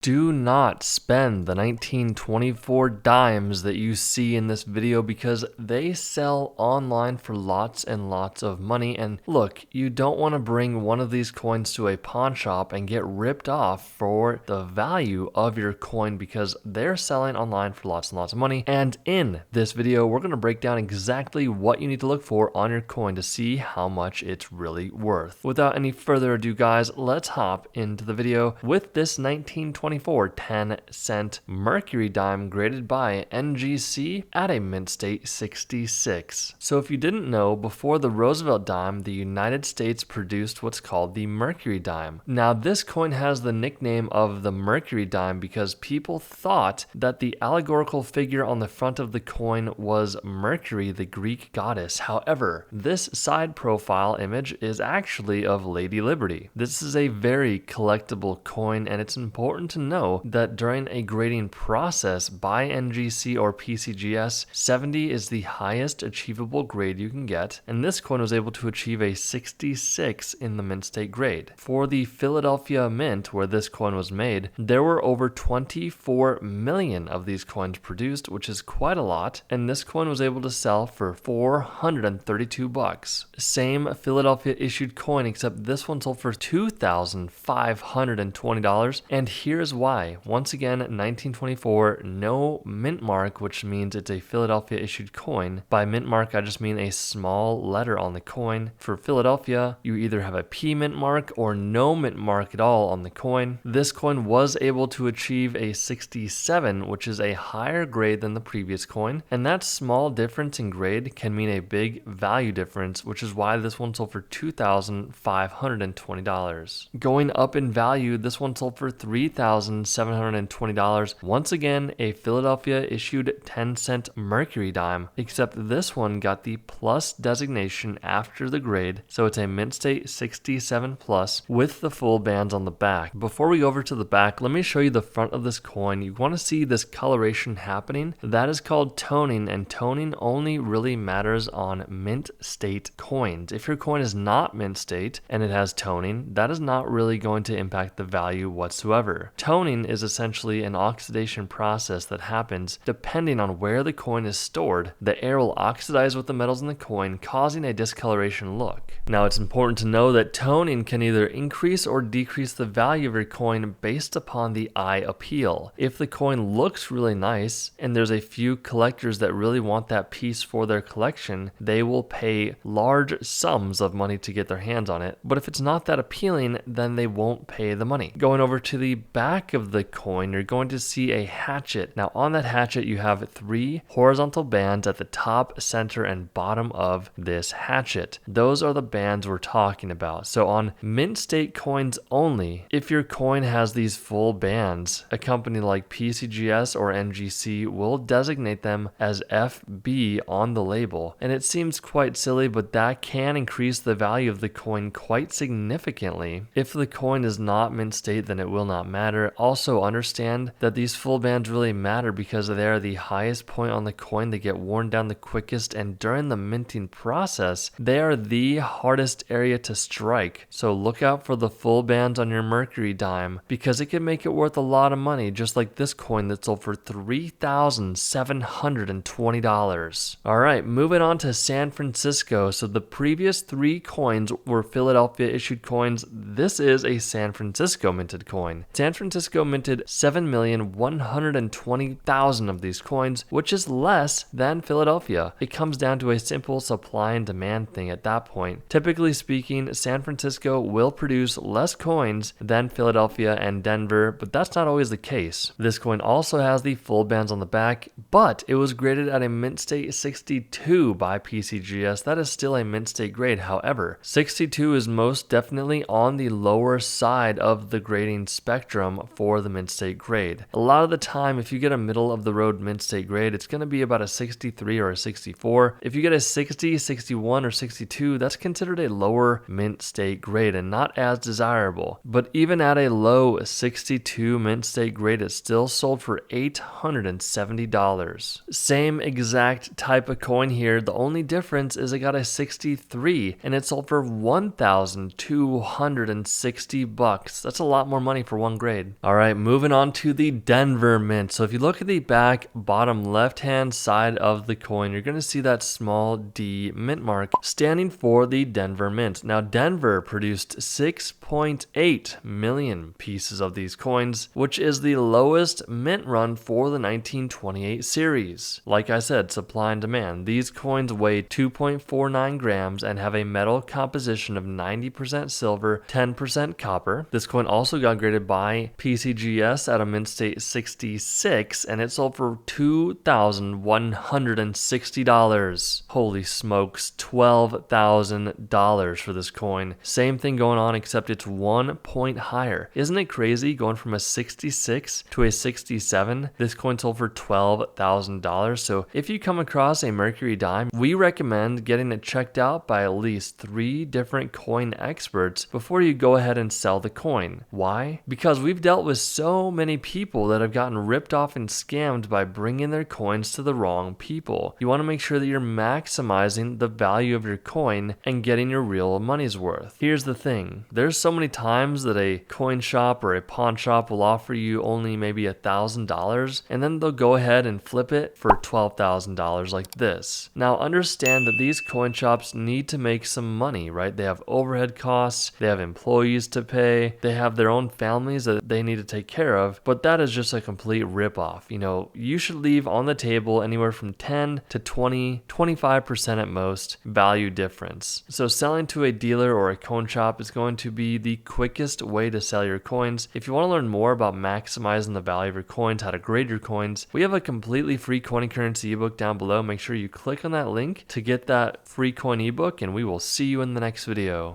Do not spend the 1924 dimes that you see in this video because they sell online for lots and lots of money. And look, you don't want to bring one of these coins to a pawn shop and get ripped off for the value of your coin because they're selling online for lots and lots of money. And in this video, we're going to break down exactly what you need to look for on your coin to see how much it's really worth. Without any further ado, guys, let's hop into the video with this 1924 10-cent mercury dime graded by NGC at a mint state 66. So if you didn't know, before the Roosevelt dime, the United States produced what's called the mercury dime. Now this coin has the nickname of the mercury dime because people thought that the allegorical figure on the front of the coin was Mercury, the Greek goddess. However, this side profile image is actually of Lady Liberty. This is a very collectible coin, and it's important to know that during a grading process by NGC or PCGS, 70 is the highest achievable grade you can get, and this coin was able to achieve a 66 in the mint state grade. For the Philadelphia Mint, where this coin was made, there were over 24 million of these coins produced, which is quite a lot, and this coin was able to sell for $432. Same Philadelphia issued coin, except this one sold for $2,520, and here's why. Once again, 1924, no mint mark, which means it's a Philadelphia issued coin. By mint mark, I just mean a small letter on the coin. For Philadelphia, you either have a P mint mark or no mint mark at all on the coin. This coin was able to achieve a 67, which is a higher grade than the previous coin, and that small difference in grade can mean a big value difference, which is why this one sold for $2,520. Going up in value, this one sold for $3,720. Once again, a Philadelphia issued 10-cent mercury dime, except this one got the plus designation after the grade, so it's a mint state 67 plus with the full bands on the back. Before we go over to the back, let me show you the front of this coin. You want to see this coloration happening. That is called toning, and toning only really matters on mint state coins. If your coin is not mint state and it has toning, that is not really going to impact the value whatsoever. Toning is essentially an oxidation process that happens depending on where the coin is stored. The air will oxidize with the metals in the coin, causing a discoloration look. Now it's important to know that toning can either increase or decrease the value of your coin based upon the eye appeal. If the coin looks really nice and there's a few collectors that really want that piece for their collection, they will pay large sums of money to get their hands on it. But if it's not that appealing, then they won't pay the money. Going over to the back of the coin, you're going to see a hatchet. Now on that hatchet, you have 3 horizontal bands at the top, center, and bottom of this hatchet. Those are the bands we're talking about. So on mint state coins only, if your coin has these full bands, a company like PCGS or NGC will designate them as FB on the label. And it seems quite silly, but that can increase the value of the coin quite significantly. If the coin is not mint state, then it will not matter. Also understand that these full bands really matter because they are the highest point on the coin. They get worn down the quickest, and during the minting process, they are the hardest area to strike. So look out for the full bands on your mercury dime because it can make it worth a lot of money, just like this coin that sold for $3,720. Alright, moving on to San Francisco. So the previous 3 coins were Philadelphia issued coins. This is a San Francisco minted coin. San Francisco minted 7,120,000 of these coins, which is less than Philadelphia. It comes down to a simple supply and demand thing at that point. Typically speaking, San Francisco will produce less coins than Philadelphia and Denver, but that's not always the case. This coin also has the full bands on the back, but it was graded at a mint state 62 by PCGS. That is still a mint state grade. However, 62 is most definitely on the lower side of the grading spectrum for the mint state grade. A lot of the time, if you get a middle of the road mint state grade, it's going to be about a 63 or a 64. If you get a 60, 61, or 62, that's considered a lower mint state grade and not as desirable. But even at a low 62 mint state grade, it still sold for $870. Same exact type of coin here. The only difference is it got a 63 and it sold for $1,260. That's a lot more money for one grade. grade. All right, moving on to the Denver Mint. So if you look at the back bottom left-hand side of the coin, you're going to see that small D mint mark standing for the Denver Mint. Now, Denver produced 6.8 million pieces of these coins, which is the lowest mint run for the 1928 series. Like I said, supply and demand. These coins weigh 2.49 grams and have a metal composition of 90% silver, 10% copper. This coin also got graded by PCGS at a mint state 66, and it sold for $2,160. Holy smokes, $12,000 for this coin. Same thing going on, except it's 1 point higher. Isn't it crazy going from a 66 to a 67? This coin sold for $12,000. So if you come across a mercury dime, we recommend getting it checked out by at least 3 different coin experts before you go ahead and sell the coin. Why? Because we've dealt with so many people that have gotten ripped off and scammed by bringing their coins to the wrong people. You want to make sure that you're maximizing the value of your coin and getting your real money's worth. Here's the thing. There's so many times that a coin shop or a pawn shop will offer you only maybe $1,000, and then they'll go ahead and flip it for $12,000 like this. Now understand that these coin shops need to make some money, right? They have overhead costs, they have employees to pay, they have their own families that they need to take care of, but that is just a complete ripoff. You know, you should leave on the table anywhere from 10 to 20, 25% at most value difference. So selling to a dealer or a coin shop is going to be the quickest way to sell your coins. If you want to learn more about maximizing the value of your coins, how to grade your coins, we have a completely free coin and currency ebook down below. Make sure you click on that link to get that free coin ebook, and we will see you in the next video.